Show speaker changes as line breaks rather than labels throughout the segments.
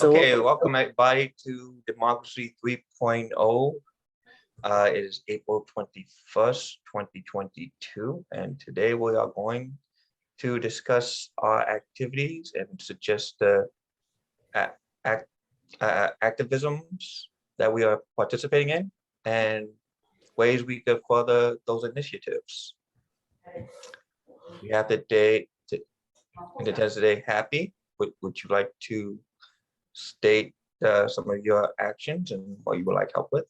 Okay, welcome everybody to Democracy 3.0. It is April 21st, 2022, and today we are going to discuss our activities and suggest the activisms that we are participating in and ways we could further those initiatives. We have the day in attendance today. Happy. Would you like to state some of your actions and what you would like help with?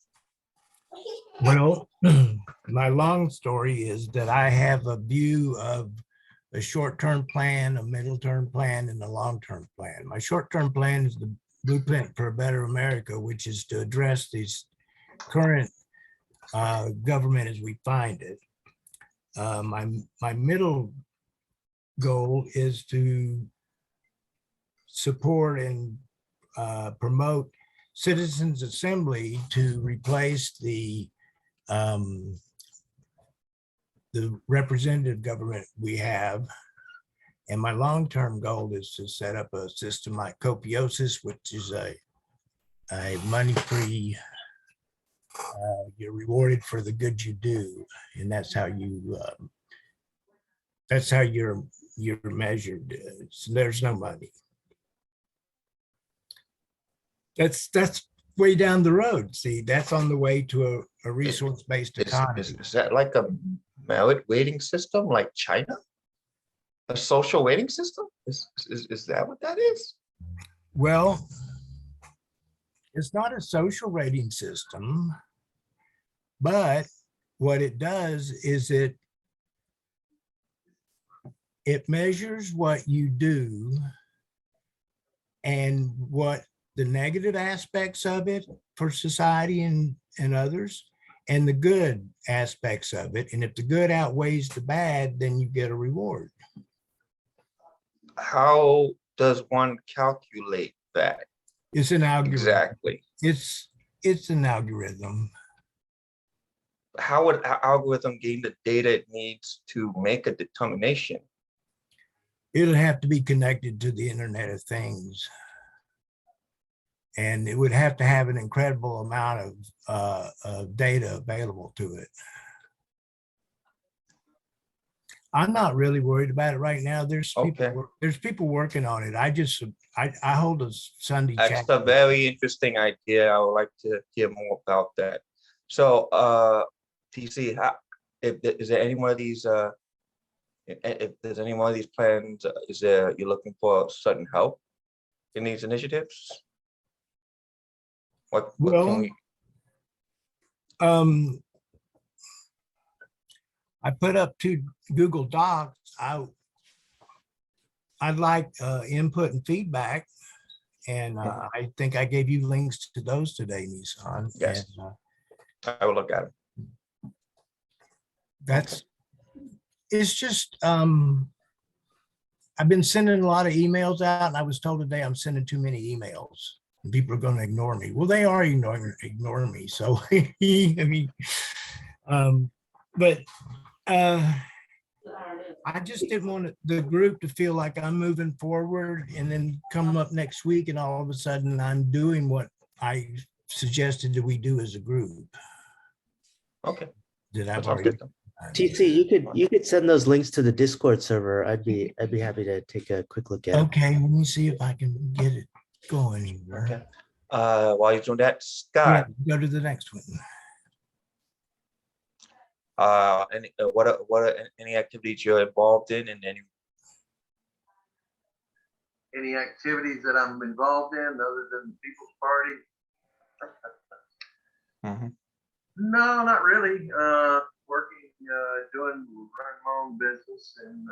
Well, my long story is that I have a view of a short-term plan, a middle-term plan, and a long-term plan. My short-term plan is the blueprint for a better America, which is to address these current government as we find it. My middle goal is to support and promote citizens assembly to replace the representative government we have. And my long-term goal is to set up a system like copiosis, which is a money-free, you're rewarded for the good you do, and that's how you're measured. So there's no money. That's way down the road. See, that's on the way to a resource-based economy.
Is that like a merit weighting system like China? A social weighting system? Is that what that is?
Well, it's not a social rating system, but what it does is it measures what you do and what the negative aspects of it for society and others, and the good aspects of it. And if the good outweighs the bad, then you get a reward.
How does one calculate that?
It's an algorithm.
Exactly.
It's an algorithm.
How would our algorithm gain the data it needs to make a determination?
It'll have to be connected to the Internet of Things. And it would have to have an incredible amount of data available to it. I'm not really worried about it right now. There's people working on it. I hold a Sunday chat.
That's a very interesting idea. I would like to hear more about that. So, TC, is there any one of these? If there's any one of these plans, you're looking for sudden help in these initiatives? What can we?
I put up 2 Google Docs. I'd like input and feedback, and I think I gave you links to those today, Nissan.
Yes, and, I will look at it.
It's just I've been sending a lot of emails out, and I was told today I'm sending too many emails. People are going to ignore me. Well, they are ignoring me. So, I mean, but I just didn't want the group to feel like I'm moving forward and then come up next week and all of a sudden I'm doing what I suggested that we do as a group.
Okay.
Did I already?
TC, you could send those links to the Discord server. I'd be happy to take a quick look at it.
Okay, let me see if I can get it going here.
Okay. While you're doing that, Scott.
Yeah, go to the next one.
What are any activities you're involved in, and
any activities that I'm involved in other than the People's Party? No, not really. Working, running my own business, and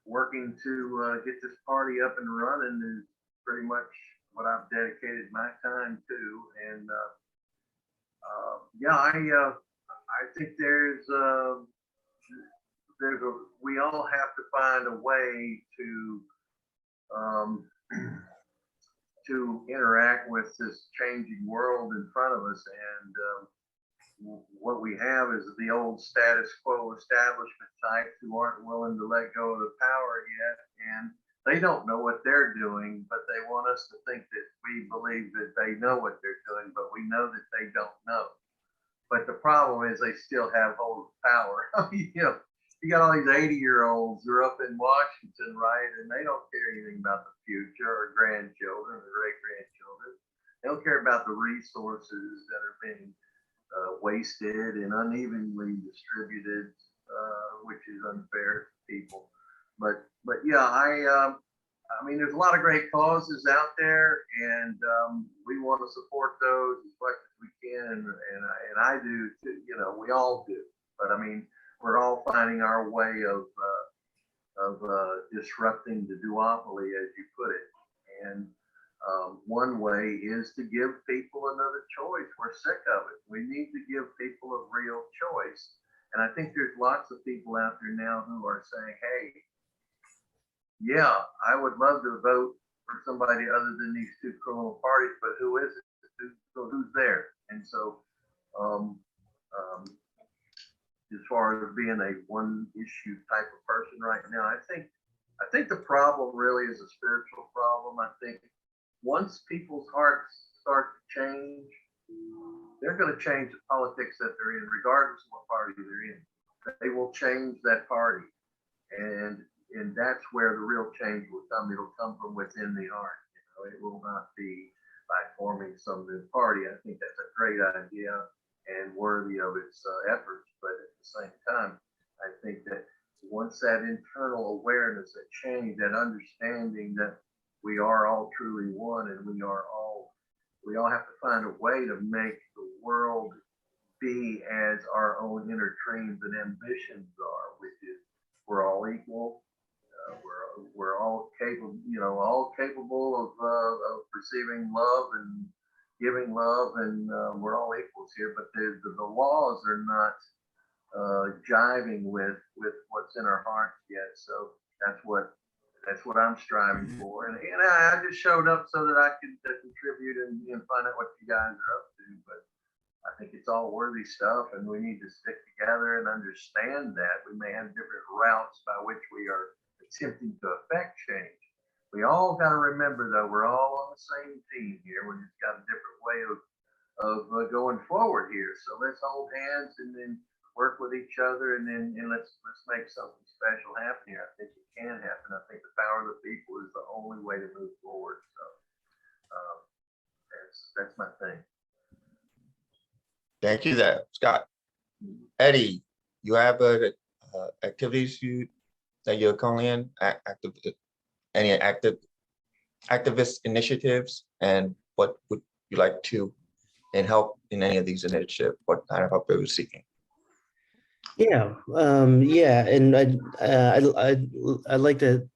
working to get this party up and running is pretty much what I've dedicated my time to. And yeah, I think we all have to find a way to interact with this changing world in front of us. And what we have is the old status quo establishment types who aren't willing to let go of the power yet. And they don't know what they're doing, but they want us to think that we believe that they know what they're doing, but we know that they don't know. But the problem is they still have hold of power. You got all these 80-year-olds who are up in Washington, right? And they don't care anything about the future or grandchildren or great grandchildren. They don't care about the resources that are being wasted and unevenly distributed, which is unfair to people. But yeah, I mean, there's a lot of great causes out there, and we want to support those as much as we can, and I do too. We all do. But I mean, we're all finding our way of disrupting the duopoly, as you put it. And one way is to give people another choice. We're sick of it. We need to give people a real choice. And I think there's lots of people out there now who are saying, hey, yeah, I would love to vote for somebody other than these two criminal parties, but who is it? Who's there? And so as far as being a one issue type of person right now, I think the problem really is a spiritual problem. I think once people's hearts start to change, they're going to change the politics that they're in, regardless of what party they're in. They will change that party. And that's where the real change will come. It'll come from within the heart. It will not be by forming some new party. I think that's a great idea and worthy of its efforts. But at the same time, I think that once that internal awareness, that change, that understanding that we are all truly one, and we all have to find a way to make the world be as our own inner dreams and ambitions are, which is we're all equal. We're all capable, all capable of receiving love and giving love, and we're all equals here. But the laws are not jiving with what's in our hearts yet. So that's what I'm striving for. And I just showed up so that I could contribute and find out what you guys are up to. But I think it's all worthy stuff, and we need to stick together and understand that we may have different routes by which we are attempting to affect change. We all got to remember, though, we're all on the same team here. We just got a different way of going forward here. So let's hold hands and then work with each other, and let's make something special happen here. I think it can happen. I think the power of the people is the only way to move forward. So that's my thing.
Thank you, there, Scott. Eddie, you have activities that you're currently in, any activist initiatives, and what would you like to help in any of these initiatives? What kind of help are you seeking?
Yeah, and I'd like to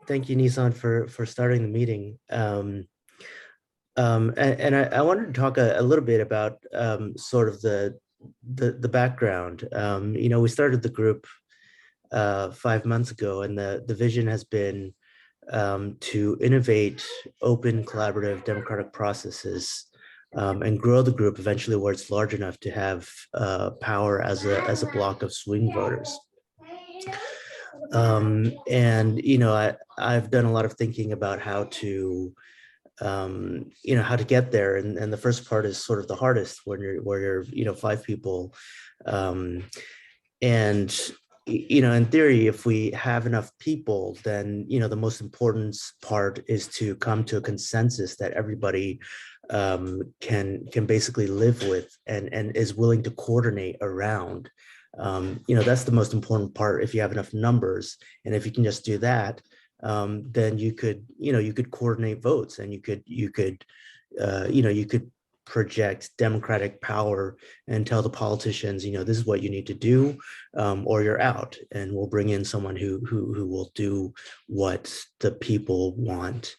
thank you, Nissan, for starting the meeting. And I wanted to talk a little bit about sort of the background. We started the group 5 months ago, and the vision has been to innovate open, collaborative, democratic processes and grow the group eventually where it's large enough to have power as a block of swing voters. And I've done a lot of thinking about how to get there, and the first part is sort of the hardest when you're 5 people, and in theory, if we have enough people, then the most important part is to come to a consensus that everybody can basically live with and is willing to coordinate around. That's the most important part. If you have enough numbers, and if you can just do that, then you could coordinate votes, and you could project democratic power and tell the politicians, this is what you need to do, or you're out, and we'll bring in someone who will do what the people want.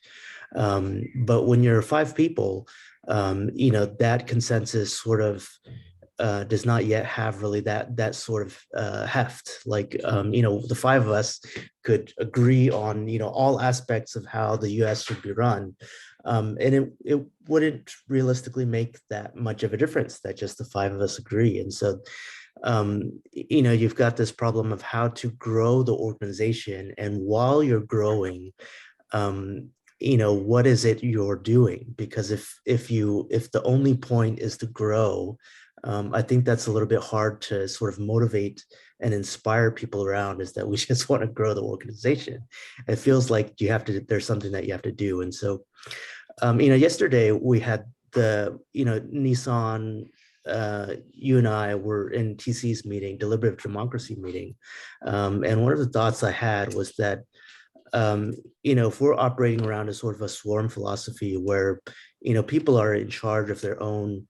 But when you're 5 people, that consensus sort of does not yet have really that sort of heft. Like, the 5 of us could agree on, all aspects of how the US should be run. And it wouldn't realistically make that much of a difference that just the five of us agree. And so, you've got this problem of how to grow the organization. And while you're growing, what is it you're doing? Because if the only point is to grow, I think that's a little bit hard to sort of motivate and inspire people around, is that we just want to grow the organization. It feels like there's something that you have to do. And so, yesterday we had the, Nissan, you and I were in TC's meeting, deliberative democracy meeting. And one of the thoughts I had was that, if we're operating around a sort of a swarm philosophy where, people are in charge of their own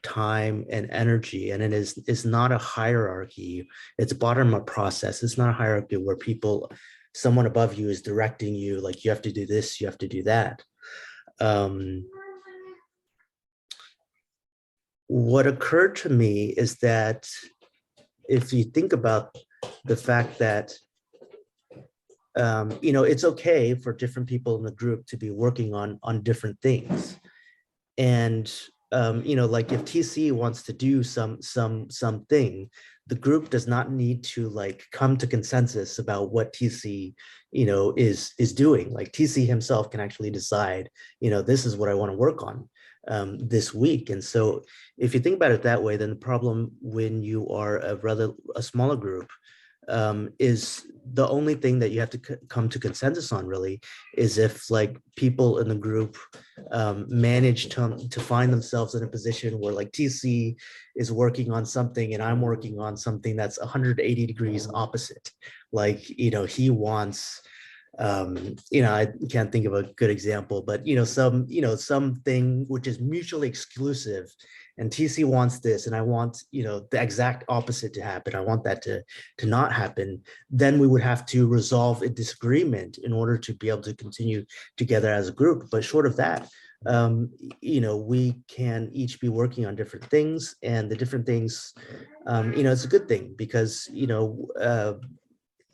time and energy, and it's not a hierarchy, it's a bottom-up process. It's not a hierarchy where someone above you is directing you, like, you have to do this, you have to do that. What occurred to me is that if you think about the fact that it's okay for different people in the group to be working on different things. And, like if TC wants to do something, the group does not need to like come to consensus about what TC, is doing. Like TC himself can actually decide, this is what I want to work on this week. And so if you think about it that way, then the problem when you are a smaller group, is the only thing that you have to come to consensus on really is if like people in the group manage to find themselves in a position where like TC is working on something and I'm working on something that's 180 degrees opposite. Like, he wants, I can't think of a good example, but, something which is mutually exclusive, and TC wants this, and I want, the exact opposite to happen. I want that to not happen. Then we would have to resolve a disagreement in order to be able to continue together as a group. But short of that, we can each be working on different things, and the different things, it's a good thing because,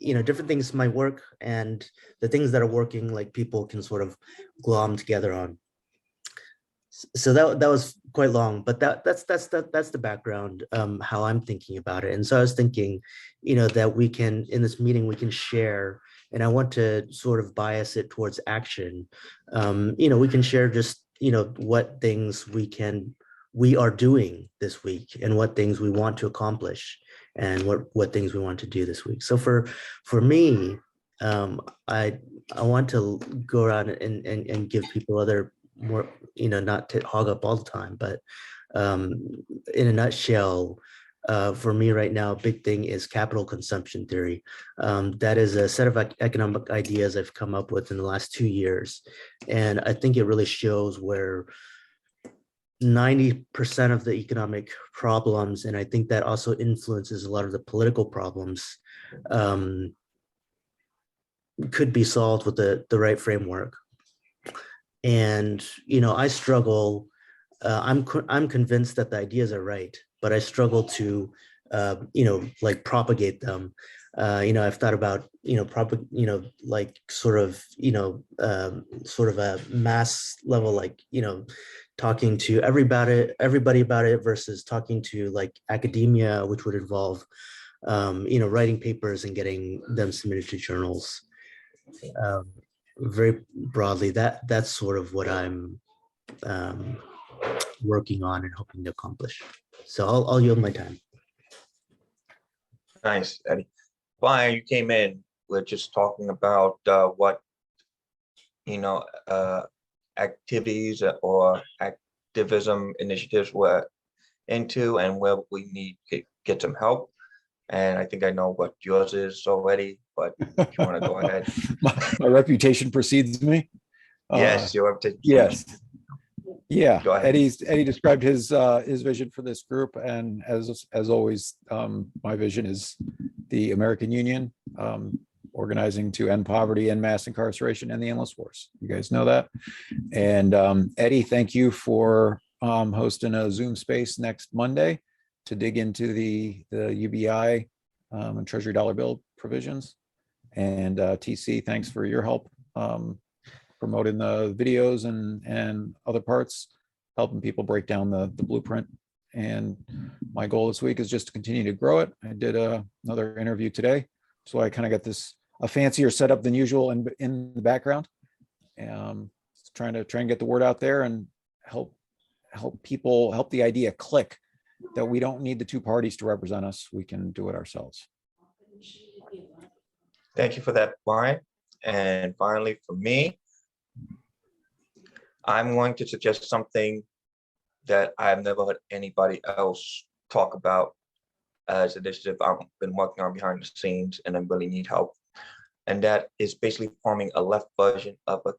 different things might work, and the things that are working, like people can sort of glom together on. So that was quite long, but that's the background, how I'm thinking about it. And so I was thinking, that we can, in this meeting, we can share, and I want to sort of bias it towards action. We can share just, what things we are doing this week and what things we want to accomplish and what things we want to do this week. So for me, I want to go around and give people other more, not to hog up all the time, but in a nutshell, for me right now, a big thing is capital consumption theory. That is a set of economic ideas I've come up with in the last 2 years. And I think it really shows where 90% of the economic problems, and I think that also influences a lot of the political problems, could be solved with the right framework. And, I struggle, I'm convinced that the ideas are right, but I struggle to, like propagate them. I've thought about, like sort of a mass level, like, talking to everybody about it versus talking to like academia, which would involve, writing papers and getting them submitted to journals. Very broadly, that's sort of what I'm working on and hoping to accomplish. So I'll yield my time.
Nice, Eddie. Brian, you came in, we're just talking about what, activities or activism initiatives we're into and where we need to get some help. And I think I know what yours is already, but if you want to go ahead.
My reputation precedes me.
Yes, you're up to.
Yes. Yeah,
Go ahead.
Eddie described his vision for this group, and as always, my vision is the American Union, organizing to end poverty, end mass incarceration, and the endless wars. You guys know that. And Eddie, thank you for hosting a Zoom space next Monday to dig into the UBI and Treasury dollar bill provisions. And TC, thanks for your help promoting the videos and other parts, helping people break down the blueprint. And my goal this week is just to continue to grow it. I did another interview today, so I kind of got this a fancier setup than usual in the background. Trying to get the word out there and help people, help the idea click that we don't need the two parties to represent us. We can do it ourselves.
Thank you for that, Brian. And finally, for me, I'm going to suggest something that I've never heard anybody else talk about as an initiative I've been working on behind the scenes, and I really need help. And that is basically forming a left version of a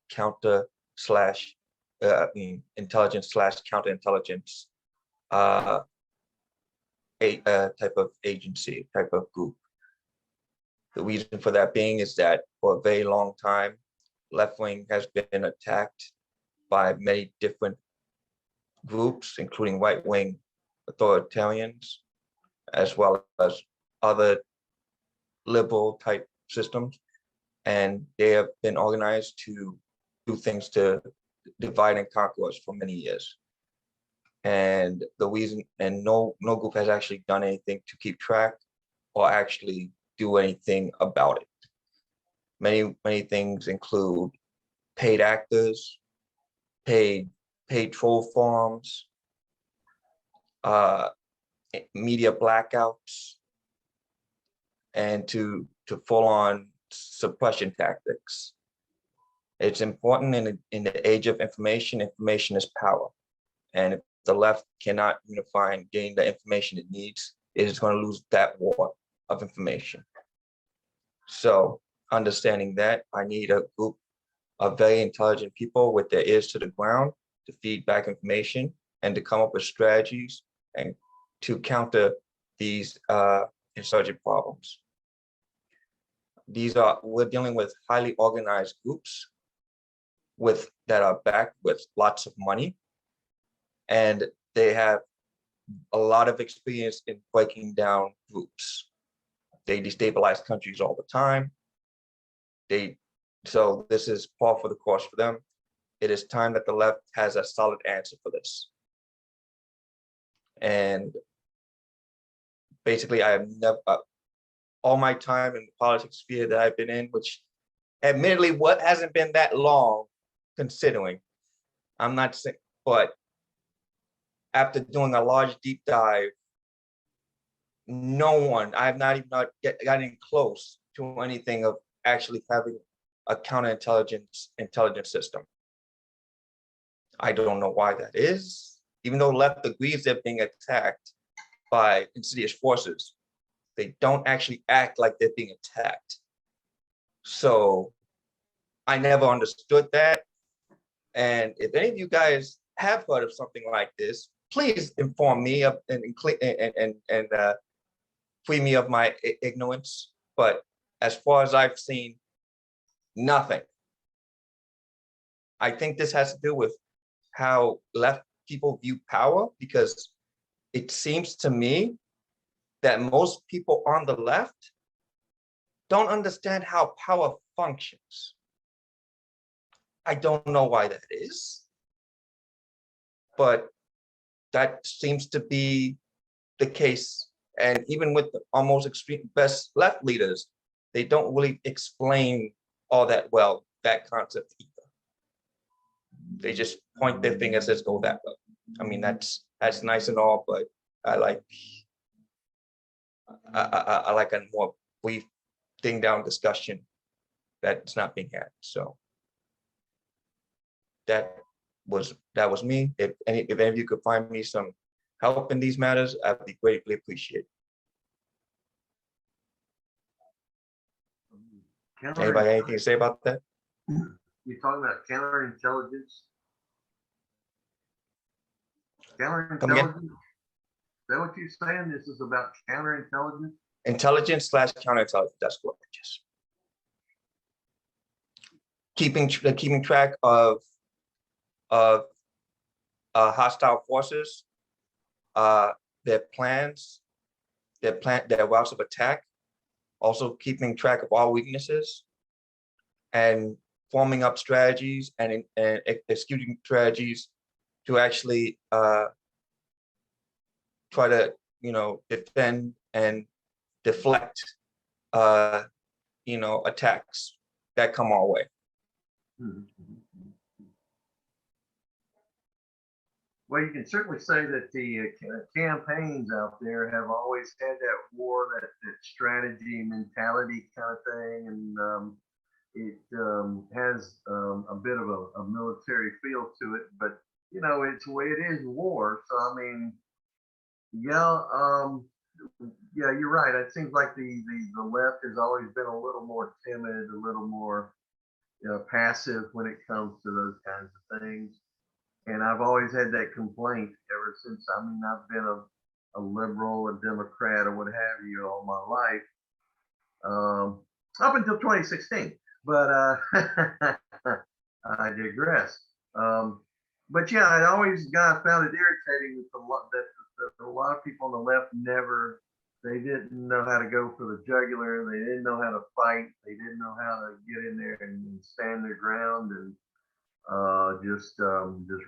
intelligence slash counterintelligence type of agency, type of group. The reason for that being is that for a very long time, left wing has been attacked by many different groups, including right wing authoritarians, as well as other liberal type systems. And they have been organized to do things to divide and conquer us for many years. And the reason, and no group has actually done anything to keep track or actually do anything about it. Many things include paid actors, paid troll farms, media blackouts, and to full-on suppression tactics. It's important in the age of information. Information is power, and if the left cannot unify and gain the information it needs, it is going to lose that war of information. So, understanding that, I need a group of very intelligent people with their ears to the ground to feed back information and to come up with strategies and to counter these insurgent problems. We're dealing with highly organized groups that are backed with lots of money, and they have a lot of experience in breaking down groups. They destabilize countries all the time. So this is par for the course for them. It is time that the left has a solid answer for this. And basically, I have never, all my time in the politics sphere that I've been in, which admittedly what hasn't been that long, considering, I'm not saying, but after doing a large deep dive, I have not even gotten close to anything of actually having a counterintelligence system. I don't know why that is. Even though left agrees they're being attacked by insidious forces, they don't actually act like they're being attacked. So I never understood that. And if any of you guys have heard of something like this, please inform me and free me of my ignorance. But as far as I've seen, nothing. I think this has to do with how left people view power, because it seems to me that most people on the left don't understand how power functions. I don't know why that is, but that seems to be the case. And even with the almost extreme best left leaders, they don't really explain all that well, that concept either. They just point their fingers, let's go that way. I mean, that's nice and all, but I like a more brief thing down discussion that's not being had. So that was me. If any of you could find me some help in these matters, I'd be greatly appreciated. Anybody anything to say about that?
You're talking about counterintelligence? Counterintelligence? Is that what you're saying? This is about counterintelligence?
Intelligence slash counterintelligence, that's correct, yes. Keeping track of hostile forces, their plans, their routes of attack, also keeping track of all weaknesses, and forming up strategies and executing strategies to actually try to, defend and deflect, attacks that come our way.
Well, you can certainly say that the campaigns out there have always had that war, that strategy mentality kind of thing, and it has a bit of a military feel to it. But it's the way it is, war. So I mean, yeah, yeah, you're right. It seems like the left has always been a little more timid, a little more passive when it comes to those kinds of things. And I've always had that complaint ever since. I mean, I've been a liberal, a Democrat, or what have you all my life, up until 2016. But I digress. But yeah, I always found it irritating that a lot of people on the left they didn't know how to go for the jugular. They didn't know how to fight. They didn't know how to get in there and stand their ground, and just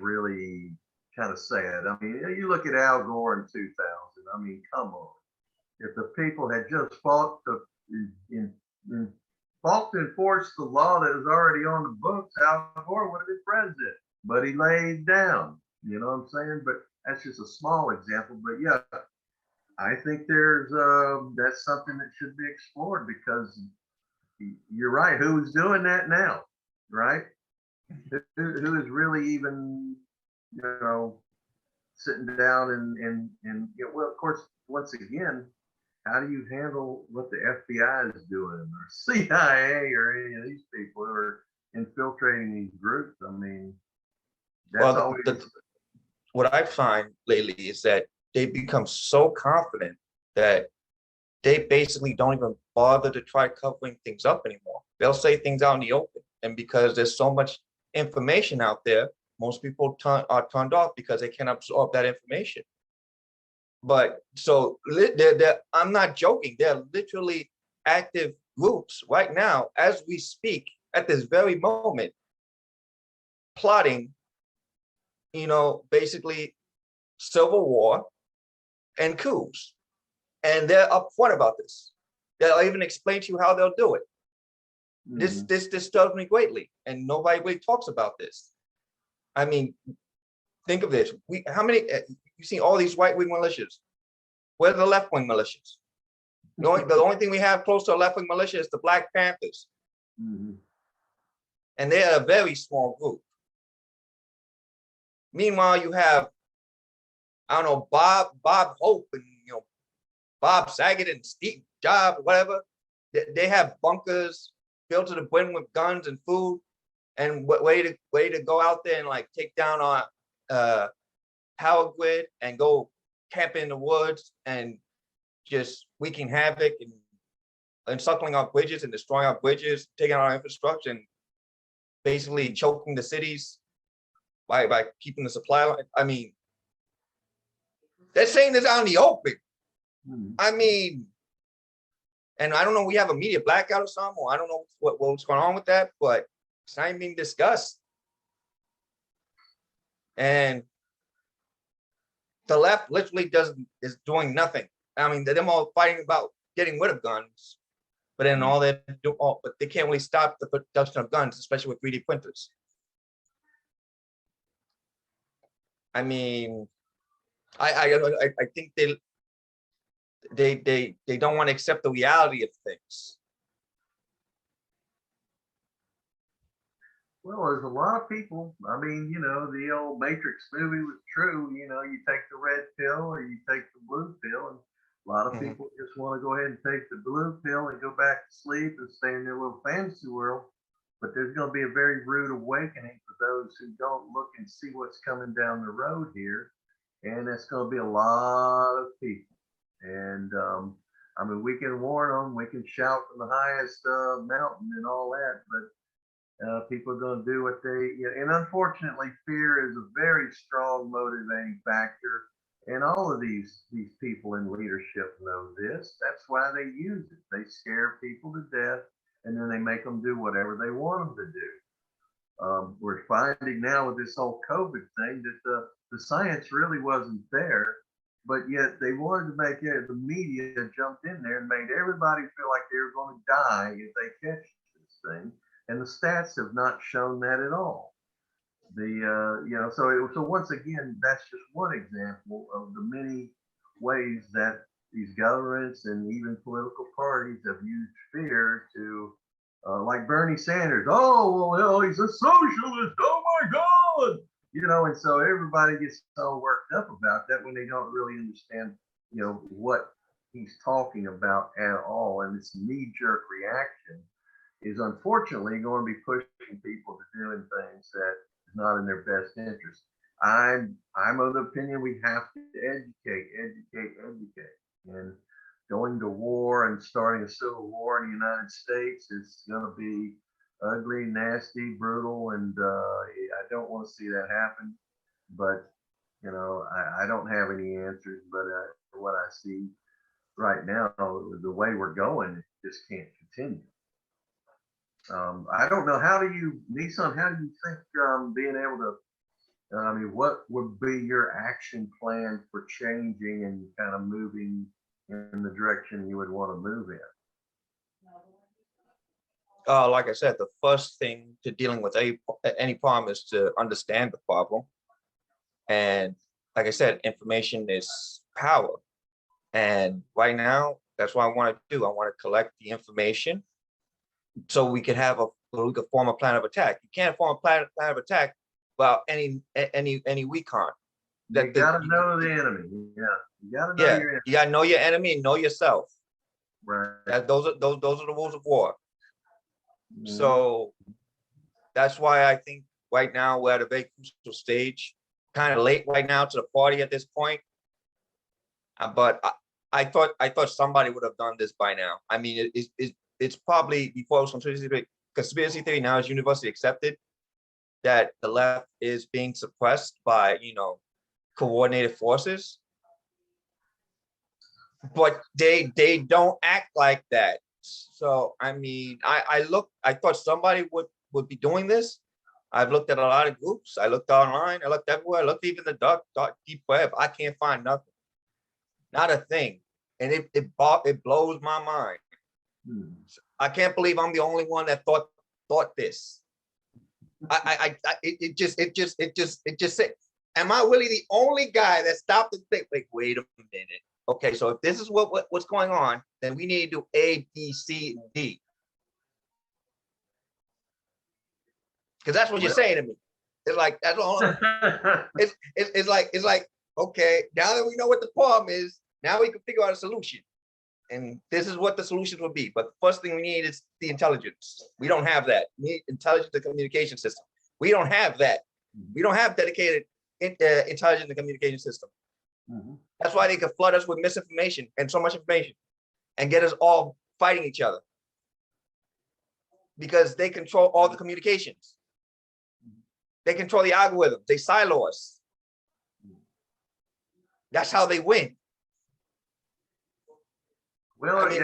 really kind of sad. I mean, you look at Al Gore in 2000. I mean, come on. If the people had just fought to enforce the law that was already on the books, Al Gore would have been president. But he laid down. You know what I'm saying? But that's just a small example. But yeah, I think that's something that should be explored, because you're right. Who's doing that now, right? Who is really even, sitting down and well, of course, once again, how do you handle what the FBI is doing, or CIA, or any of these people who are infiltrating these groups? I mean, that's always.
What I find lately is that they become so confident that they basically don't even bother to try covering things up anymore. They'll say things out in the open, and because there's so much information out there, most people are turned off because they can't absorb that information. But so I'm not joking. There are literally active groups right now, as we speak, at this very moment, plotting, basically civil war and coups. And they're upfront about this. They'll even explain to you how they'll do it. This disturbs me greatly, and nobody really talks about this. I mean, think of this. How many you see all these right-wing militias? Where are the left-wing militias? The only thing we have close to a left-wing militia is the Black Panthers, and they are a very small group. Meanwhile, you have, I don't know, Bob Hope and Bob Saget and Steve Jobs, whatever. They have bunkers filled to the brim with guns and food, and way to go out there and like take down our power grid and go camp in the woods and just wreaking havoc and suckling our bridges and destroying our bridges, taking out our infrastructure, and basically choking the cities by keeping the supply line. I mean, they're saying this out in the open. I mean, and I don't know, we have a media blackout or something, or I don't know what's going on with that, but it's not even being discussed. And the left literally is doing nothing. I mean, they're all fighting about getting rid of guns, but then but they can't really stop the production of guns, especially with 3D printers. I mean, I think they don't want to accept the reality of things.
Well, there's a lot of people. I mean, the old Matrix movie was true. You take the red pill or you take the blue pill, and a lot of people just want to go ahead and take the blue pill and go back to sleep and stay in their little fantasy world. But there's going to be a very rude awakening for those who don't look and see what's coming down the road here, and that's going to be a lot of people. And I mean, we can warn them, we can shout from the highest mountain and all that, but people are going to do what and unfortunately, fear is a very strong motivating factor. And all of these people in leadership know this. That's why they use it. They scare people to death, and then they make them do whatever they want them to do. we're finding now with this whole COVID thing that the science really wasn't there, but yet they wanted to make it, the media jumped in there and made everybody feel like they were going to die if they catch this thing. And the stats have not shown that at all. So once again, that's just one example of the many ways that these governments and even political parties have used fear to, like Bernie Sanders. Oh, well, he's a socialist. Oh my God. And so everybody gets so worked up about that when they don't really understand, what he's talking about at all. And this knee-jerk reaction is unfortunately going to be pushing people to doing things that is not in their best interest. I'm of the opinion we have to educate. And going to war and starting a civil war in the United States is going to be ugly, nasty, brutal, and I don't want to see that happen. But I don't have any answers. But for what I see right now, the way we're going, it just can't continue. I don't know. Nissan, how do you think being able to? What would be your action plan for changing and kind of moving in the direction you would want to move in?
Like I said, the first thing to dealing with any problem is to understand the problem. And like I said, information is power. And right now, that's what I want to do. I want to collect the information so we could form a plan of attack. You can't form a plan of attack without any recon.
You gotta know the enemy. Yeah, you gotta know your enemy.
You gotta know your enemy and know yourself.
Right.
Those are the rules of war. So that's why I think right now we're at a very crucial stage, kind of late right now to the party at this point. But I thought somebody would have done this by now. I mean, it's probably before it was conspiracy theory. Now it's universally accepted that the left is being suppressed by coordinated forces. But they don't act like that. So I mean, I thought somebody would be doing this. I've looked at a lot of groups. I looked online. I looked everywhere. I looked even the dark deep web. I can't find nothing, not a thing, and it blows my mind. I can't believe I'm the only one that thought this. It just said, am I really the only guy that stopped and think, wait a minute? Okay, so if this is what's going on, then we need to do A, B, C, and D. Because that's what you're saying to me. It's like that's all. It's like okay. Now that we know what the problem is, now we can figure out a solution, and this is what the solutions will be. But the first thing we need is the intelligence. We don't have that. We need intelligence and communication system. We don't have that. We don't have dedicated intelligence and communication system. That's why they can flood us with misinformation and so much information and get us all fighting each other, because they control all the communications. They control the algorithms. They silo us. That's how they win.
Well,
I mean,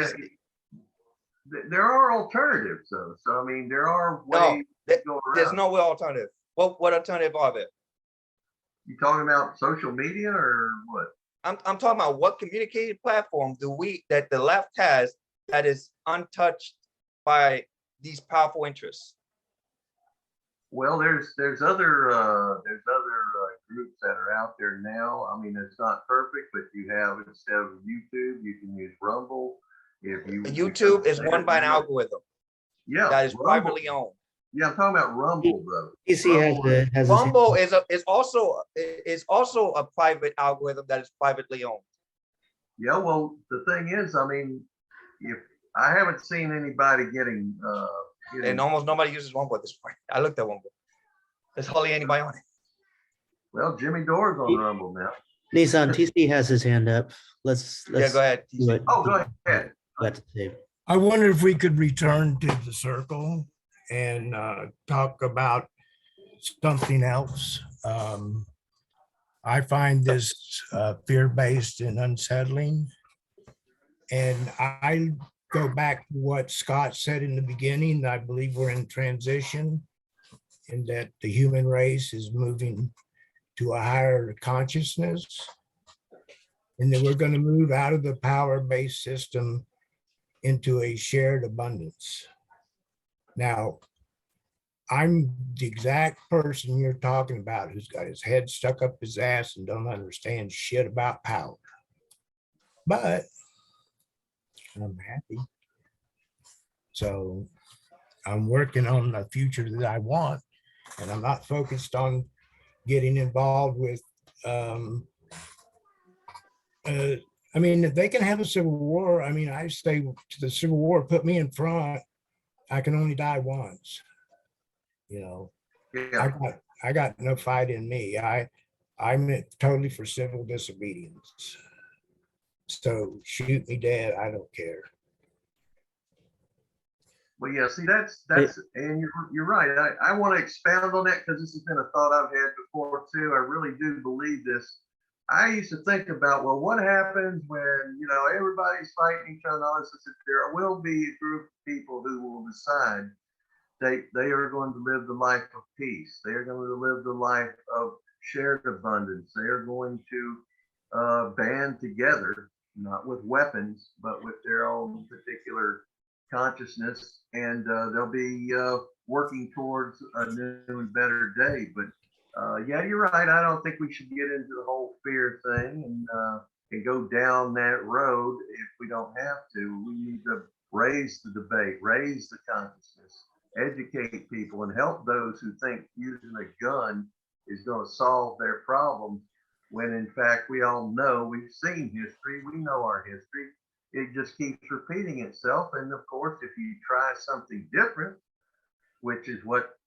there are alternatives, though. So I mean, there are ways to go around.
There's no alternative. What alternative are there?
You talking about social media or what?
I'm talking about what communication platform that the left has that is untouched by these powerful interests.
Well, there's other groups that are out there now. I mean, it's not perfect, but you have, instead of YouTube, you can use Rumble.
YouTube is run by an algorithm.
Yeah,
that is
Rumble.
Privately owned.
Yeah, I'm talking about Rumble though.
Rumble is also a private algorithm that is privately owned.
Yeah, well, the thing is, I mean, if I haven't seen anybody getting
and almost nobody uses Rumble at this point. I looked at Rumble. There's hardly anybody on it.
Well, Jimmy Dore's on Rumble now.
Nissan, TC has his hand up. Let's
Yeah, go ahead.
do it.
Oh, go ahead.
I wonder if we could return to the circle and talk about something else. I find this fear-based and unsettling. And I go back to what Scott said in the beginning. I believe we're in transition. and that the human race is moving to a higher consciousness, and that we're going to move out of the power-based system into a shared abundance. Now, I'm the exact person you're talking about who's got his head stuck up his ass and don't understand shit about power. But I'm happy. So I'm working on the future that I want, and I'm not focused on getting involved with I mean, if they can have a civil war, I mean, I say to the civil war, put me in front. I can only die once. You know,
Yeah.
I got no fight in me. I'm totally for civil disobedience. So shoot me dead. I don't care.
Well, yeah, see, and you're right. I want to expound on that because this has been a thought I've had before too. I really do believe this. I used to think about, well, what happens when, everybody's fighting each other? There will be a group of people who will decide they are going to live the life of peace. They are going to live the life of shared abundance. They are going to band together, not with weapons, but with their own particular consciousness, and they'll be working towards a new and better day. But yeah, you're right. I don't think we should get into the whole fear thing and go down that road if we don't have to. We need to raise the debate, raise the consciousness, educate people, and help those who think using a gun is going to solve their problems. When in fact, we all know, we've seen history, we know our history. It just keeps repeating itself. And of course, if you try something different, which is what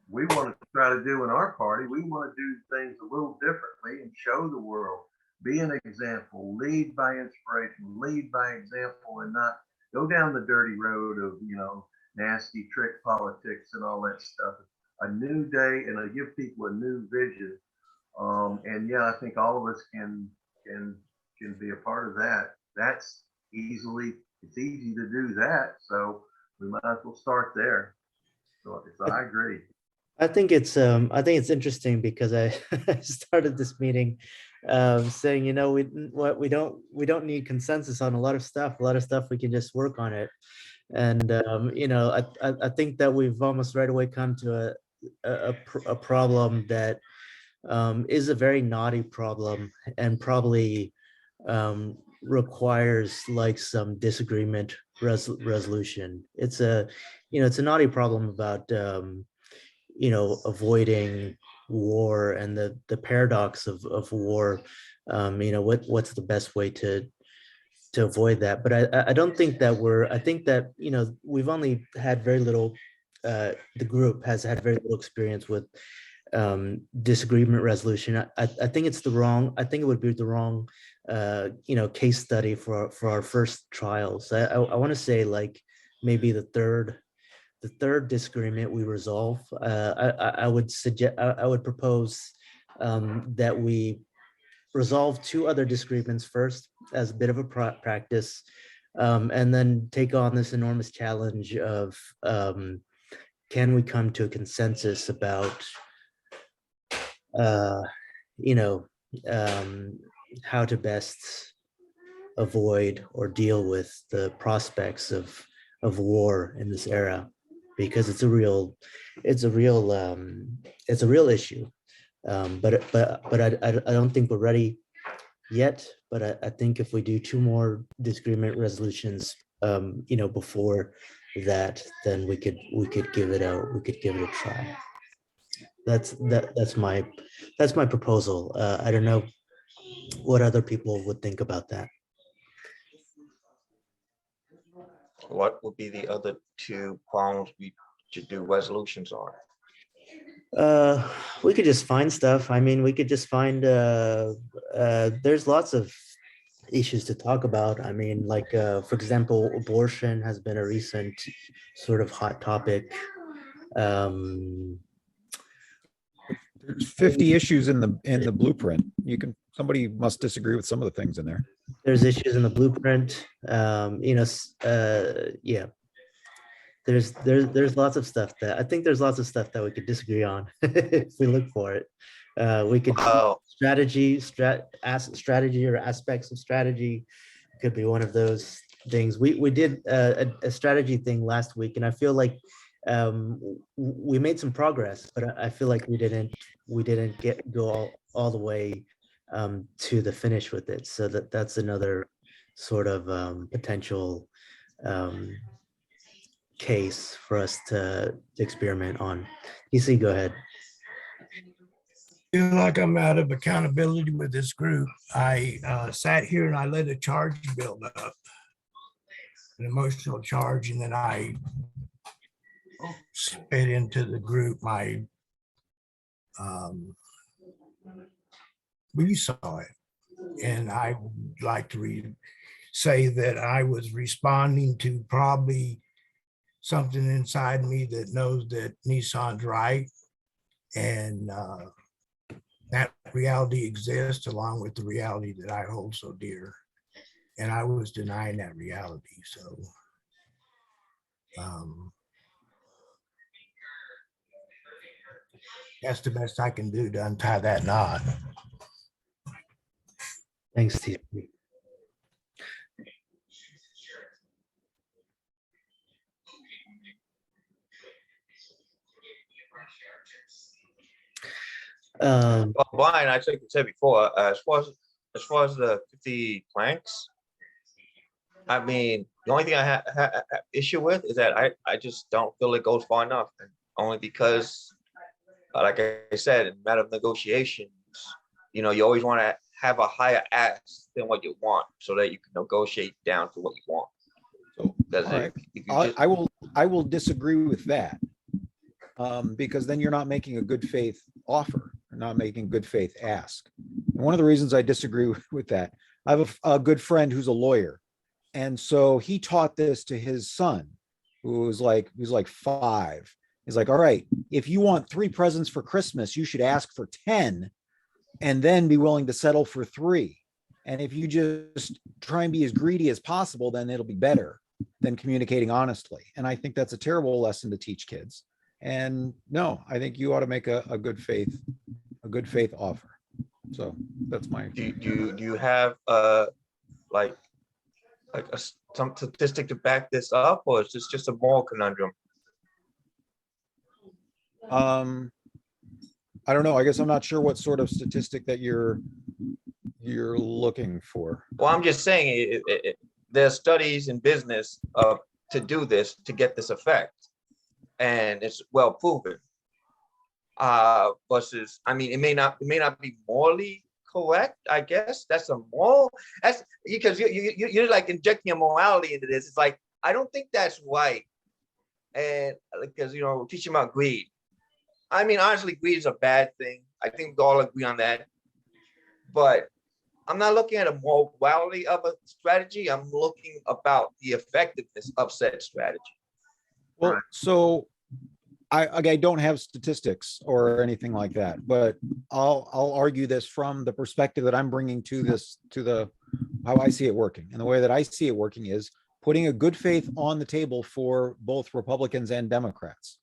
we want to try to do in our party, we want to do things a little differently and show the world, be an example, lead by inspiration, lead by example, and not go down the dirty road of, nasty trick politics and all that stuff. A new day, and I give people a new vision. And yeah, I think all of us can be a part of that. It's easy to do that. So we might as well start there. So I agree.
I think it's interesting because I started this meeting saying, we don't need consensus on a lot of stuff. A lot of stuff we can just work on it. And I think that we've almost right away come to a problem that is a very knotty problem and probably requires like some disagreement resolution. It's a knotty problem about avoiding war and the paradox of war. What's the best way to avoid that? But I don't think that I think that we've only had very little, the group has had very little experience with disagreement resolution. I think it would be the wrong case study for our first trials. I want to say like maybe the third disagreement we resolve. I would propose that we resolve two other disagreements first as a bit of a practice, and then take on this enormous challenge of can we come to a consensus about how to best avoid or deal with the prospects of war in this era, because it's a real issue. But I don't think we're ready yet. But I think if we do two more disagreement resolutions, before that, then we could give it a try. That's my proposal. I don't know what other people would think about that.
What would be the other two problems we should do resolutions on?
We could just find stuff. I mean, we could just find there's lots of issues to talk about. I mean, like for example, abortion has been a recent sort of hot topic.
There's 50 issues in the blueprint. Somebody must disagree with some of the things in there.
There's issues in the blueprint. Yeah. there's lots of stuff that I think there's lots of stuff that we could disagree on if we look for it. We could
Well,
strategy or aspects of strategy could be one of those things. We did a strategy thing last week, and I feel like we made some progress, but I feel like we didn't go all the way to the finish with it. So that's another sort of potential case for us to experiment on. DC, go ahead.
Feel like I'm out of accountability with this group. I sat here and I let a charge build up, an emotional charge, and then I spit into the group my we saw it. And I would like to say that I was responding to probably something inside me that knows that Nissan's right. And that reality exists along with the reality that I hold so dear. And I was denying that reality. So that's the best I can do to untie that knot.
Thanks, TC.
well, Brian, I think you said before, as far as the 50 planks, I mean, the only thing I have issue with is that I just don't feel it goes far enough, and only because, like I said, in a matter of negotiations, you know, you always want to have a higher ask than what you want, so that you can negotiate down to what you want.
So,
Because
all right.
if you just,
I will disagree with that. Because then you're not making a good faith offer, or not making good faith ask. And one of the reasons I disagree with that, I have a good friend who's a lawyer. And so he taught this to his son, who's like 5. He's like, all right, if you want 3 presents for Christmas, you should ask for 10 and then be willing to settle for 3. And if you just try and be as greedy as possible, then it'll be better than communicating honestly. And I think that's a terrible lesson to teach kids. And no, I think you ought to make a good faith offer. So that's my.
do you have like some statistic to back this up, or is this just a moral conundrum?
I don't know. I guess I'm not sure what sort of statistic that you're looking for.
Well, I'm just saying there's studies in business to do this, to get this effect, and it's well proven. Versus, I mean, it may not be morally correct. I guess that's a moral. That's because you're like injecting a morality into this. It's like, I don't think that's right, and because we're teaching about greed. I mean, honestly, greed is a bad thing. I think we all agree on that. But I'm not looking at a morality of a strategy. I'm looking about the effectiveness of said strategy.
Well,
Right.
so I don't have statistics or anything like that, but I'll argue this from the perspective that I'm bringing to this, to how I see it working. And the way that I see it working is putting a good faith on the table for both Republicans and Democrats.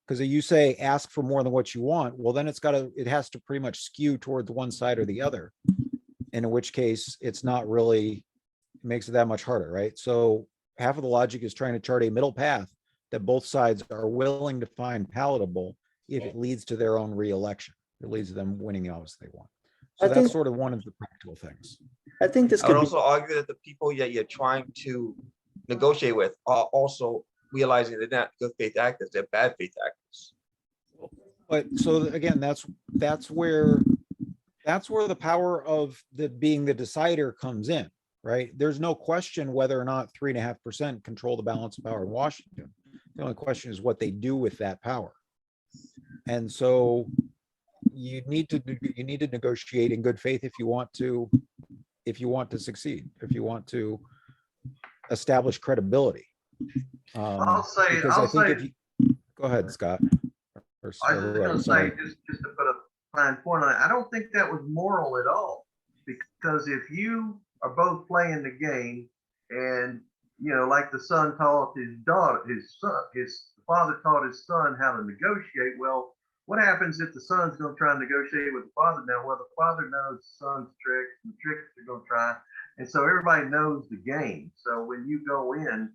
Because if you say ask for more than what you want, well, then it has to pretty much skew towards one side or the other. And in which case it's not really, it makes it that much harder, right? So half of the logic is trying to chart a middle path that both sides are willing to find palatable if it leads to their own reelection. It leads to them winning the office they want. So that's sort of one of the practical things.
I think this
I would
could be,
also argue that the people that you're trying to negotiate with are also realizing they're not good faith actors, they're bad faith actors.
But so again, that's where the power of being the decider comes in, right? There's no question whether or not 3.5% control the balance of power in Washington. The only question is what they do with that power. And so you need to negotiate in good faith if you want to succeed, if you want to establish credibility.
I'll say,
Go ahead, Scott.
I was going to say, just to put a fine point on it, I don't think that was moral at all. Because if you are both playing the game and like the son taught his daughter, his father taught his son how to negotiate. Well, what happens if the son's going to try and negotiate with the father now? Well, the father knows the son's tricks, and the tricks are going to try. And so everybody knows the game. So when you go in,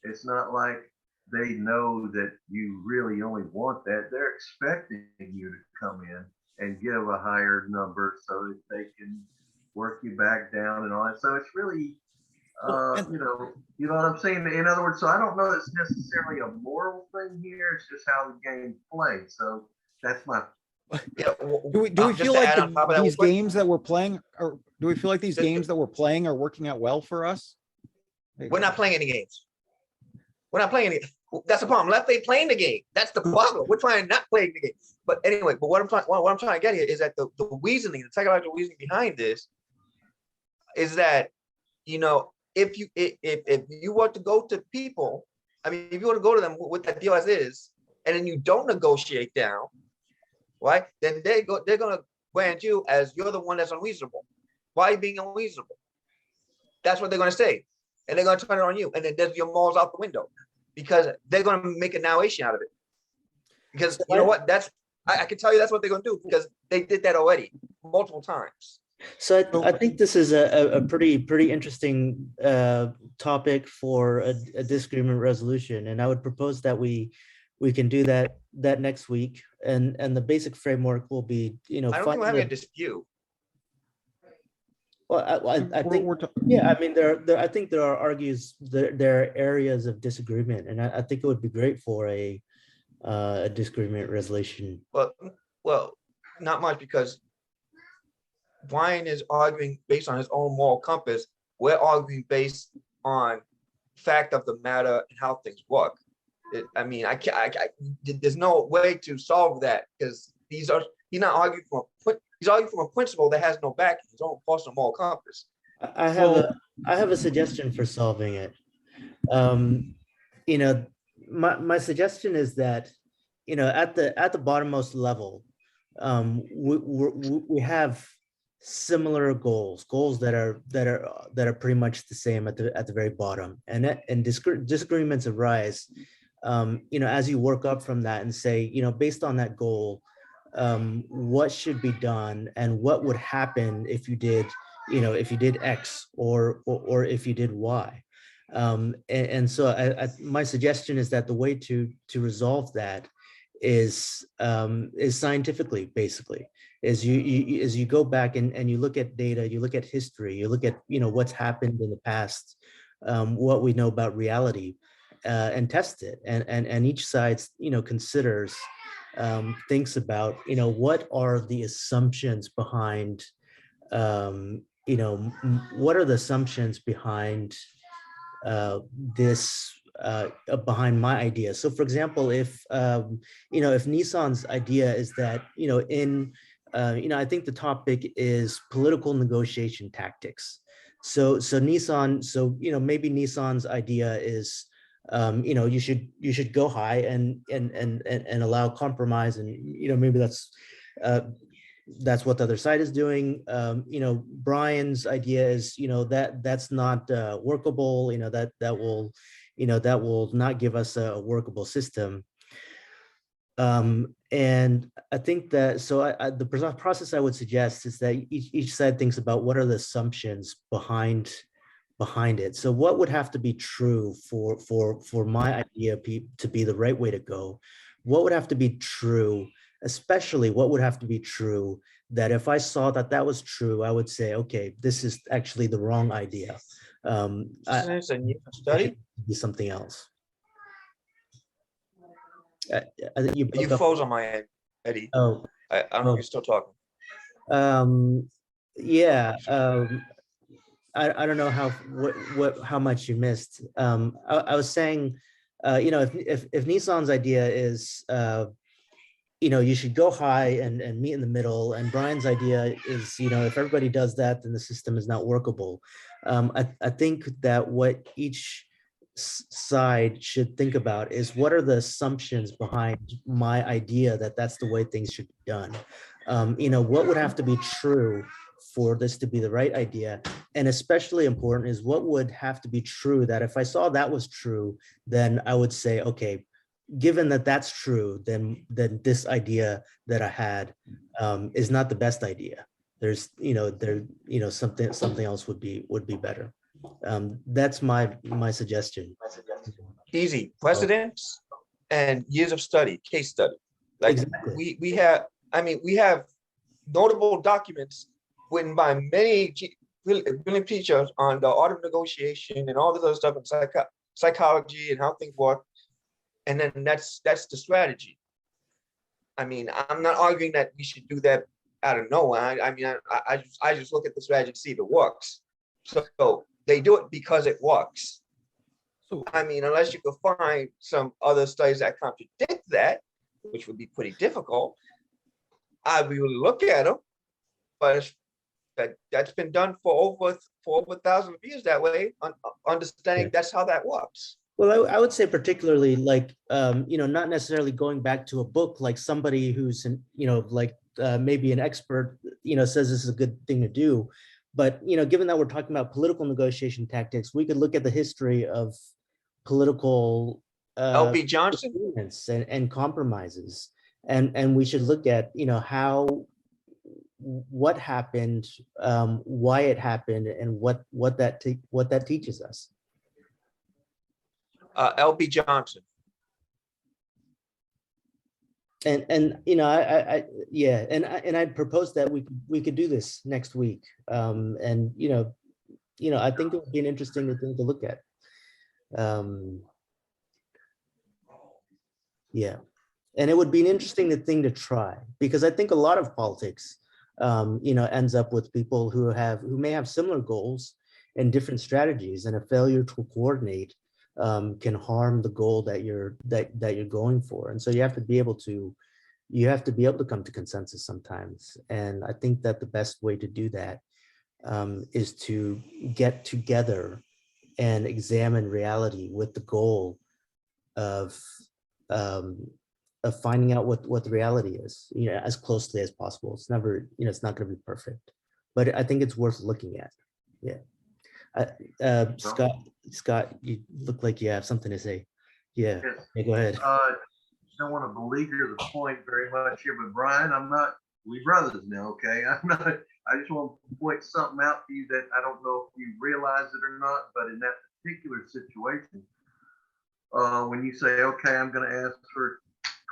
it's not like they know that you really only want that. They're expecting you to come in and give a higher number so that they can work you back down and all that. So it's really, you know what I'm saying? In other words, so I don't know that it's necessarily a moral thing here. It's just how the game's played. So that's my.
Yeah,
Do we
just
feel
to
like
add on top of that,
these
what-
games that we're playing, or do we feel like these
Just-
games that we're playing are working out well for us?
We're not playing any games. We're not playing any. That's the problem. Left ain't playing the game. That's the problem. We're trying not playing the game. But anyway, but what I'm trying to get here is that the reasoning, the psychological reasoning behind this is that, if you want to go to people, I mean, if you want to go to them with that deal as is, and then you don't negotiate down, right? Then they're gonna brand you as you're the one that's unreasonable. Why are you being unreasonable? That's what they're gonna say, and they're gonna turn it on you, and then there's your morals out the window, because they're gonna make a narration out of it. Because you know what? I can tell you that's what they're gonna do, because they did that already multiple times.
So I think this is a pretty interesting topic for a disagreement resolution, and I would propose that we can do that next week, and the basic framework will be,
I don't think we're having a dispute.
Well, I think, yeah, I mean, I think there are areas of disagreement, and I think it would be great for a disagreement resolution.
Well, not much, because Brian is arguing based on his own moral compass. We're arguing based on fact of the matter and how things work. I mean, there's no way to solve that, because he's not arguing he's arguing from a principle that has no backing, his own personal moral compass.
I have a suggestion for solving it. My suggestion is that, at the bottommost level, we have similar goals that are pretty much the same at the very bottom, and disagreements arise, as you work up from that and say, based on that goal, what should be done and what would happen if you did X or if you did Y. And so my suggestion is that the way to resolve that is scientifically, basically, as you go back and you look at data, you look at history, you look at what's happened in the past, what we know about reality, and test it, and each side considers, thinks about what are the assumptions behind, what are the assumptions behind this, behind my idea. So for example, if Nissan's idea is that, I think the topic is political negotiation tactics. So Nissan, maybe Nissan's idea is, you should go high and allow compromise, and maybe that's what the other side is doing. Brian's idea is, that's not workable. That will not give us a workable system. And I think that, the process I would suggest is that each side thinks about what are the assumptions behind it. So what would have to be true for my idea to be the right way to go? What would have to be true? Especially what would have to be true that if I saw that was true, I would say, okay, this is actually the wrong idea.
Since a new study,
Be something else.
you froze on my end, Eddie.
Oh,
I don't know if you're still talking.
yeah. I don't know how much you missed. I was saying, if Nissan's idea is, you should go high and meet in the middle, and Brian's idea is, if everybody does that, then the system is not workable. I think that what each side should think about is, what are the assumptions behind my idea that that's the way things should be done? What would have to be true for this to be the right idea. And especially important is what would have to be true, that if I saw that was true, then I would say, okay, given that that's true, then this idea that I had is not the best idea. There's, something else would be better. That's my suggestion.
Easy precedents and years of study, case study. Like
Exactly.
we have notable documents written by many brilliant teachers on the art of negotiation and all this other stuff, and psychology and how things work. And then that's the strategy. I mean, I'm not arguing that we should do that out of nowhere. I just look at the strategy to see if it works. So they do it because it works.
So
I mean, unless you could find some other studies that contradict that, which would be pretty difficult, I would look at them. But that's been done for over 1,000 years that way, understanding that's how that works.
Well, I would say particularly like, not necessarily going back to a book, like somebody who's, maybe an expert, says this is a good thing to do. But, given that we're talking about political negotiation tactics, we could look at the history of political
L.B. Johnson?
agreements and compromises. And we should look at, what happened, why it happened, and what that teaches us.
L.B. Johnson.
And I'd propose that we could do this next week. And I think it would be an interesting thing to look at. Yeah, and it would be an interesting thing to try, because I think a lot of politics, ends up with people who may have similar goals and different strategies, and a failure to coordinate can harm the goal that you're going for. And so you have to be able to come to consensus sometimes. And I think that the best way to do that is to get together and examine reality with the goal of finding out what the reality is, as closely as possible. It's never, it's not going to be perfect, but I think it's worth looking at. Yeah. Scott, you look like you have something to say. Yeah,
Yes.
yeah, go ahead.
Don't want to beleaguer the point very much here, but Brian, we brothers now, okay? I just want to point something out to you that I don't know if you realize it or not, but in that particular situation, when you say, okay, I'm going to ask for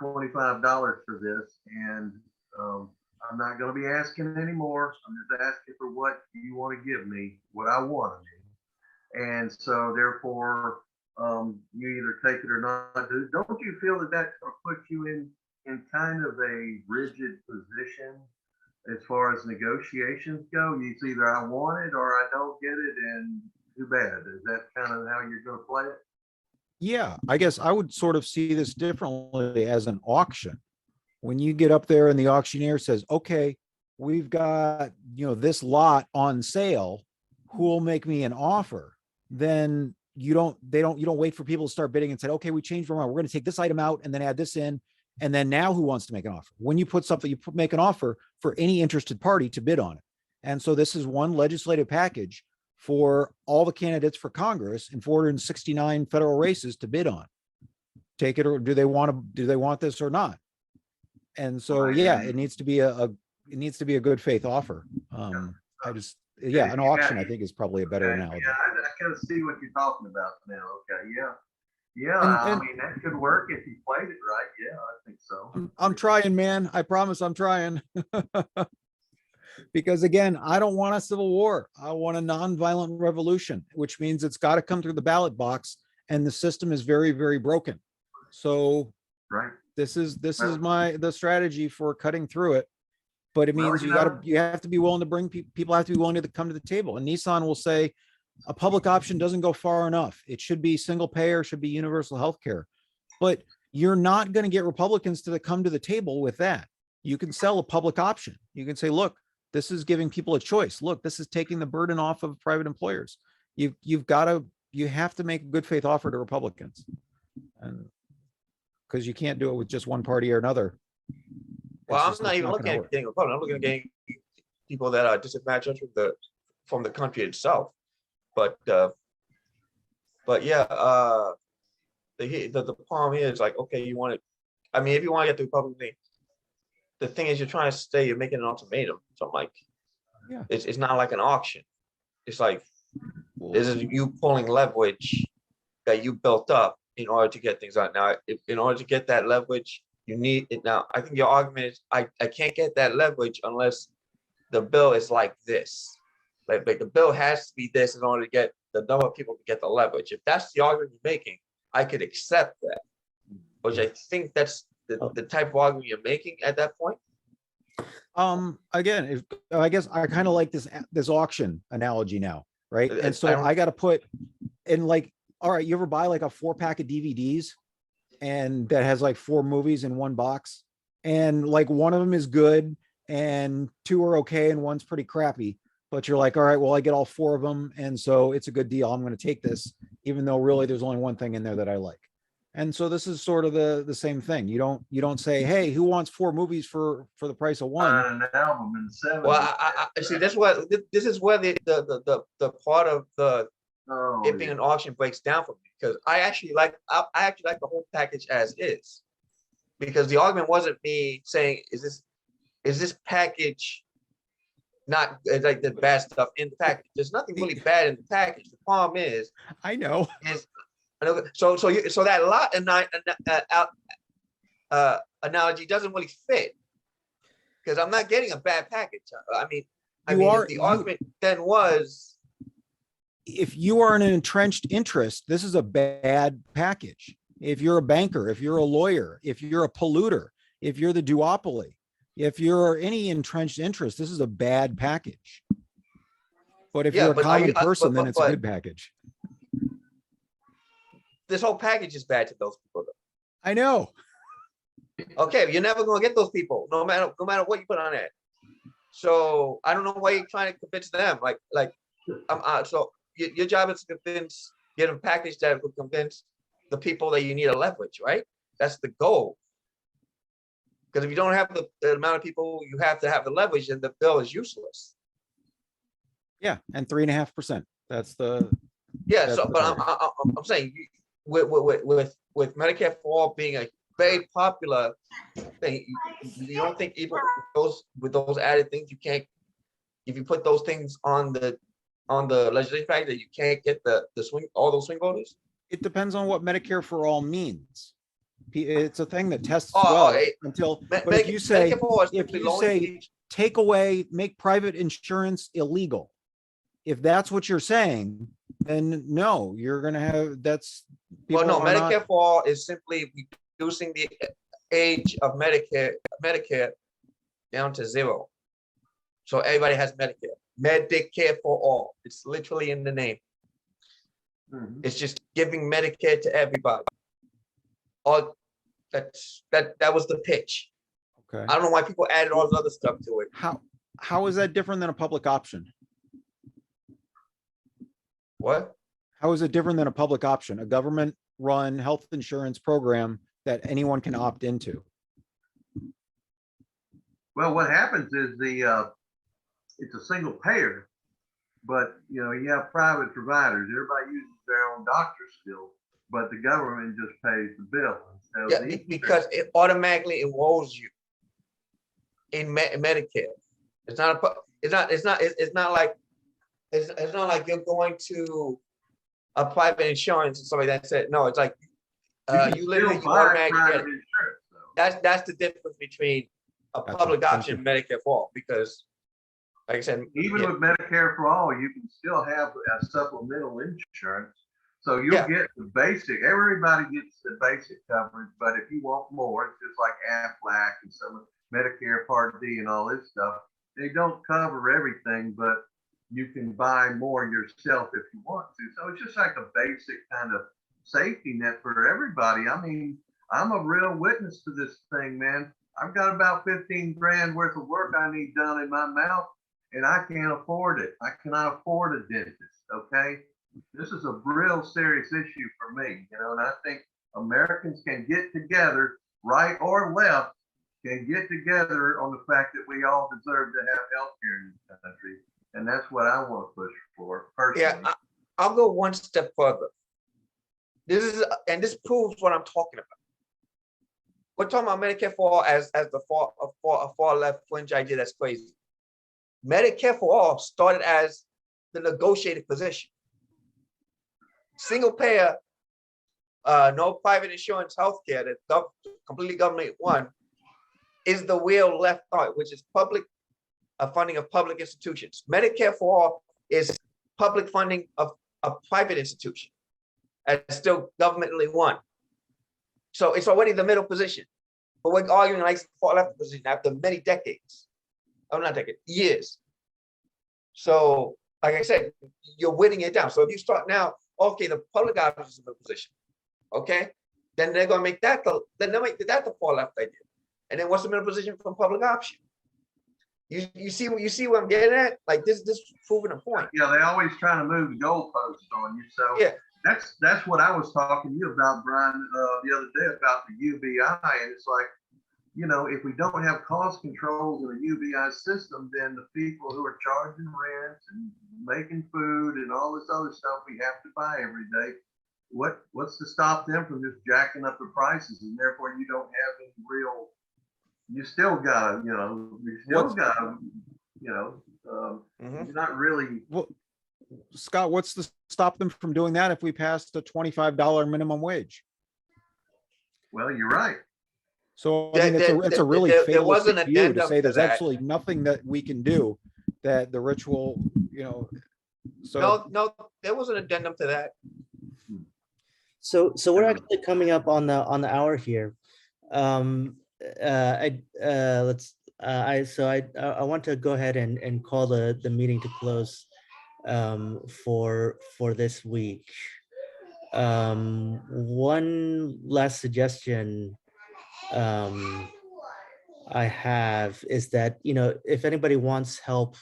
$25 for this, and I'm not going to be asking anymore. I'm just asking for what you want to give me, what I want to do. And so therefore, you either take it or not. Don't you feel that that puts you in kind of a rigid position as far as negotiations go? It's either I want it or I don't get it, and too bad. Is that kind of how you're going to play it?
yeah, I guess I would sort of see this differently as an auction. When you get up there and the auctioneer says, okay, we've got, this lot on sale, who will make me an offer? Then you don't wait for people to start bidding and say, okay, we changed our mind. We're going to take this item out and then add this in. And then now who wants to make an offer? When you put something, make an offer for any interested party to bid on it. And so this is one legislative package for all the candidates for Congress in 469 federal races to bid on. Take it, or do they want this or not? And so, yeah, it needs to be a good faith offer. An auction, I think, is probably a better analogy.
Yeah, I kind of see what you're talking about now. Okay, yeah, I mean, that could work if you played it right. Yeah, I think so.
I'm trying, man. I promise I'm trying. Because again, I don't want a civil war. I want a nonviolent revolution, which means it's got to come through the ballot box, and the system is very, very broken. So
right.
This is the strategy for cutting through it. But it means you have to be willing to bring people have to be willing to come to the table. And Nissan will say a public option doesn't go far enough. It should be single payer, should be universal health care. But you're not going to get Republicans to come to the table with that. You can sell a public option. You can say, look, this is giving people a choice. Look, this is taking the burden off of private employers. You have to make a good faith offer to Republicans. And because you can't do it with just one party or another.
Well, I'm not even looking at getting Republican. I'm looking at people that are disadvantaged from the country itself. But yeah, the problem is like, okay, you want to, I mean, if you want to get the Republican thing, the thing is you're trying to say you're making an ultimatum. So I'm like,
Yeah.
it's not like an auction. It's like,
Well,
this is you pulling leverage that you built up in order to get things done. Now, in order to get that leverage, you need it. Now, I think your argument is I can't get that leverage unless the bill is like this. Like the bill has to be this in order to get the number of people to get the leverage. If that's the argument you're making, I could accept that. But I think that's the type of argument you're making at that point.
Again, if I guess I kind of like this auction analogy now, right? And so
don't-
I got to put in like, all right, you ever buy like a 4-pack of DVDs and that has like 4 movies in one box, and like one of them is good and 2 are okay and one's pretty crappy, but you're like, all right, well, I get all 4 of them, and so it's a good deal. I'm going to take this, even though really there's only one thing in there that I like. And so this is sort of the same thing. You don't say, hey, who wants 4 movies for the price of one?
An album in 7.
Well, I see. This is where the part of it being an auction breaks down for me, because I actually like the whole package as is, because the argument wasn't me saying is this package not like the bad stuff in the package. There's nothing really bad in the package. The problem is
I know.
so that lot analogy doesn't really fit, because I'm not getting a bad package. I mean, the argument then was,
if you are in an entrenched interest, this is a bad package. If you're a banker, if you're a lawyer, if you're a polluter, if you're the duopoly, if you're any entrenched interest, this is a bad package. But if you're a common person, then it's a good package.
This whole package is bad to those people, though.
I know.
Okay, you're never gonna get those people, no matter what you put on it. So I don't know why you're trying to convince them. So your job is to get a package that will convince the people that you need a leverage, right? That's the goal. Because if you don't have the amount of people you have to have the leverage, then the bill is useless.
Yeah, and 3.5%. That's the
But I'm saying with Medicare for All being a very popular thing, you don't think even with those added things, you can't, if you put those things on the legislative package, that you can't get all those swing voters?
It depends on what Medicare for All means. It's a thing that tests well until, but if you say take away, make private insurance illegal, if that's what you're saying, then no, you're going to have, that's.
Well, no, Medicare for All is simply reducing the age of Medicare down to 0. So everybody has Medicare for All. It's literally in the name. It's just giving Medicare to everybody. That was the pitch.
Okay.
I don't know why people added all this other stuff to it.
How is that different than a public option?
What?
How is it different than a public option, a government-run health insurance program that anyone can opt into?
Well, what happens is it's a single payer, but you have private providers. Everybody uses their own doctor still, but the government just pays the bill. So
because it automatically enrolls you in Medicare. It's not like you're going to a private insurance and somebody that said no. It's like you literally automatically get it. That's the difference between a public option and Medicare for All, because like I said,
even with Medicare for All, you can still have a supplemental insurance. So you'll get the basic, everybody gets the basic coverage, but if you want more, it's just like Aflac and some Medicare Part D and all this stuff. They don't cover everything, but you can buy more yourself if you want to. So it's just like a basic kind of safety net for everybody. I mean, I'm a real witness to this thing, man. I've got about 15 grand worth of work I need done in my mouth, and I can't afford it. I cannot afford a dentist, okay? This is a real serious issue for me, and I think Americans can get together, right or left, can get together on the fact that we all deserve to have health care in this country. And that's what I want to push for
Yeah,
personally.
I'll go one step further. This proves what I'm talking about. We're talking about Medicare for all as the far left fringe idea that's crazy. Medicare for all started as the negotiated position. Single payer, no private insurance healthcare that's completely government run is the real left thought, which is public funding of public institutions. Medicare for all is public funding of a private institution and still governmentally run. So it's already the middle position, but we're arguing like far left position after many decades. Oh, not decades, years. So, like I said, you're winning it down. So if you start now, okay, the public option is the middle position, okay, then they're gonna make that they'll make that the far left idea. And then what's the middle position from public option? You see what I'm getting at? Like this proving a point.
Yeah, they always trying to move the goalposts on you. So
Yeah.
That's what I was talking to you about, Brian, the other day about the UBI. And it's like, you know, if we don't have cost controls in the UBI system, then the people who are charging rent and making food and all this other stuff we have to buy every day, what's to stop them from just jacking up the prices? And therefore you don't have any real, you still gotta, you're not really.
Well, Scott, what's to stop them from doing that if we passed a $25 minimum wage?
Well, you're right.
So I mean, it's a really
there was an
fatalistic view to
addendum
say
to
there's
that.
absolutely nothing that we can do that the rich will, so.
No, there was an addendum to that.
So we're actually coming up on the hour here. I want to go ahead and call the meeting to close for this week. One last suggestion I have is that, if anybody wants help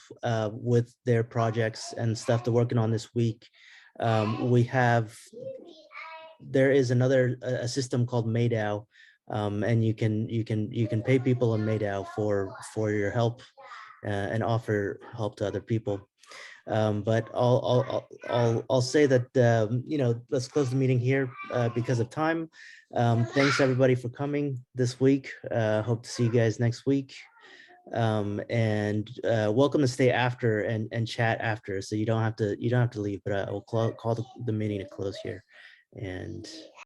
with their projects and stuff they're working on this week, there is a system called MADAO, and you can pay people in MADAO for your help and offer help to other people. But I'll say that let's close the meeting here because of time. Thanks everybody for coming this week. Hope to see you guys next week. And welcome to stay after and chat after, so you don't have to leave. But I will call the meeting to close here. And